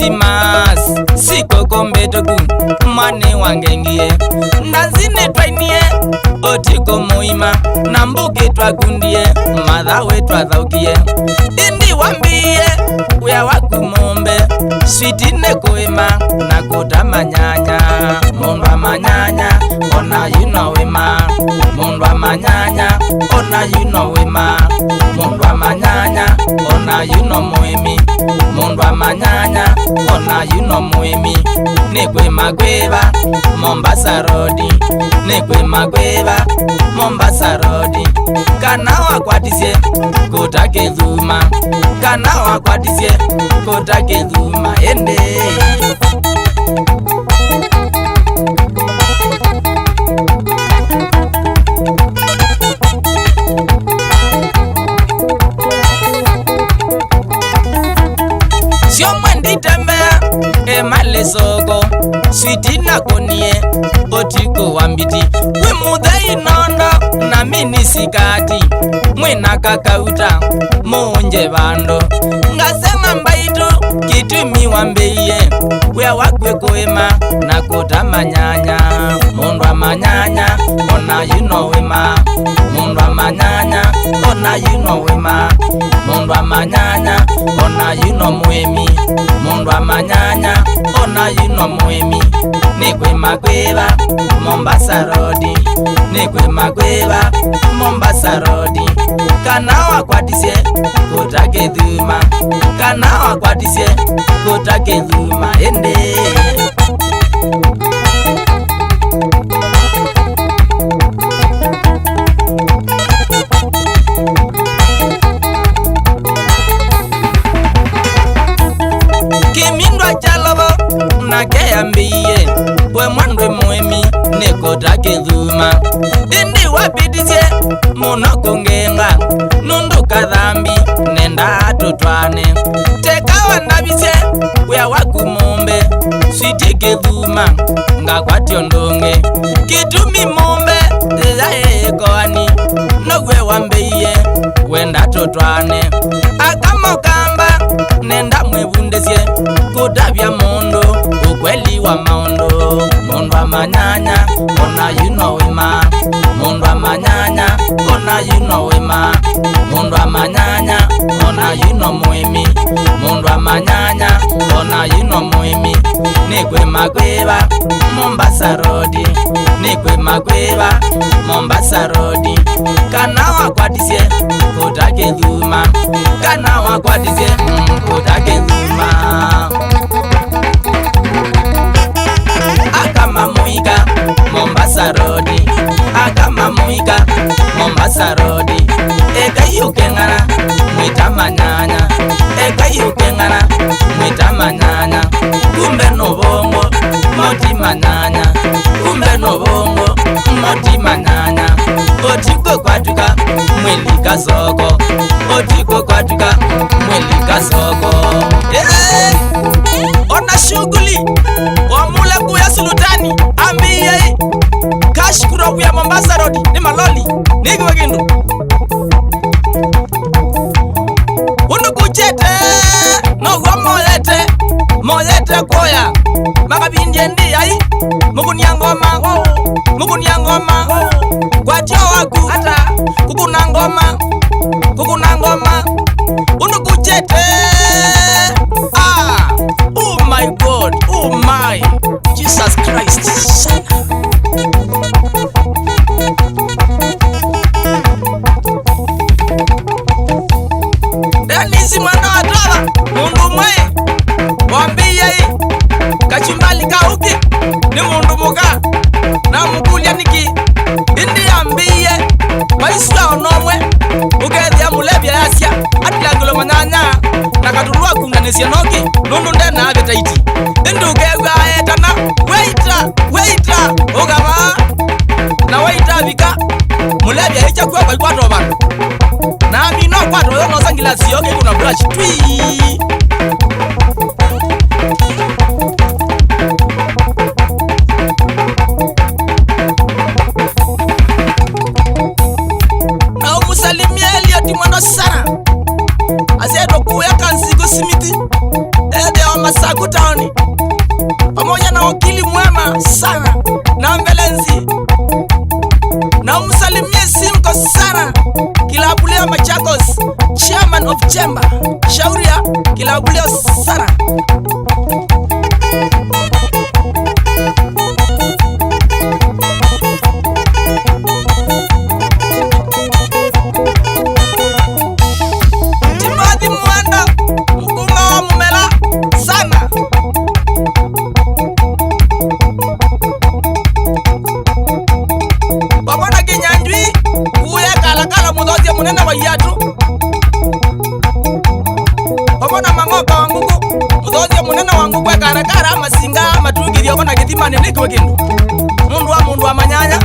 Christmas siko kombetuku mwane wange ngie ndazine twainie otiko muima na mbuki twakundie madha wetwa thaukie indi wambie wea wakumombe switine kuima na kutamanyanya mundu wa manyanya ona yuno wima mundu wa manyanya ona yuno wima mundu wa manyanya ona yuno muimi mundu wa manyanya ona yuno muimi nekwe magweva Mombasa Road nekwe magweva Mombasa Road kana wakwatisie kutake dhuma kana wakwatisie kutake dhuma ende sio mwendi tembea emale soko switina konie otiko wambiti wimudhe inondo na mini sikati mwina kakauta muunje bando ngasema mbaitu kitumi wambeye wea wakwe kuima na kutamanyanya mundu wa manyanya ona yuno wima mundu wa manyanya ona yuno wima mundu wa manyanya ona yuno muimi mundu wa manyanya ona yuno muimi nekwe magweva Mombasa Road nekwe magweva Mombasa Road kana wakwatisie kutake dhuma kana wakwatisie kutake dhuma ende kimindwa chalobo nakeambiye we mwandwe muemi nekotake dhuma indi wapitisye munokungenga nunduka dhambi nenda tutwane tekawa ndabisye wea wakumombe switike dhuma ngakwatyo ndonge kitumi mombe zaekoani nogwe wambeiye wenda tutwane akamokamba nenda mwebundesye kutavya mondo ukweli wa maondo mundu wa manyanya ona yuno wima mundu wa manyanya ona yuno wima mundu wa manyanya ona yuno muimi mundu wa manyanya ona yuno muimi nekwe magweva Mombasa Road nekwe magweva Mombasa Road kana wakwatisie kutake dhuma kana wakwatisie kutake dhuma akama muika Mombasa Road akama muika Mombasa Road ekayukengana mwitamanyanya ekayukengana mwitamanyanya kumbe nobongo moti manyanya kumbe nobongo moti manyanya otiko kwatuka mwelika soko otiko kwatuka mwelika soko ona shughuli wamula kuya sultani ambiye kashkura kuya Mombasa Road ni maloli niki wakindu unukuchete nogwa moyete koya makabindye ndi ai mukunia ngoma kwatyo waku hata kukuna ngoma unukuchete oh my God oh my Jesus Christ Denisi mwana wa toba mundu mwe wambiye kachumbali kauki ni mundu muka na mkulia niki indi ambiye waiswa onomwe ukethia mulebya yasya atilangulo manyanya na katulua kunganisya noki nundu ndena abetaiti indi ukegwa etana weita ugama na weita vika mulebya hicha kwa kwato bana na mino kwato yono sangila siyoke kuna brush twi na umusalimia Elliot mwana sana aseto kuya kansigo simiti ede wa Masaku Town, pamoja na wakili mwema sana na Mbelenzi, na msalimie Simko sana kilabu leo Machakos, chairman of chamber shauri ya kilabu leo sana. Timothy Mwanda mkunga wa Mumela sana. Babona Kinyanjui uye kalakala mudhozi munene wa Yatu. Babona Mangoka wa Ngugu mudhozi munene wa Ngugu karakara masinga matugi yobona githimane nikwe kindu. Mundu wa manyanya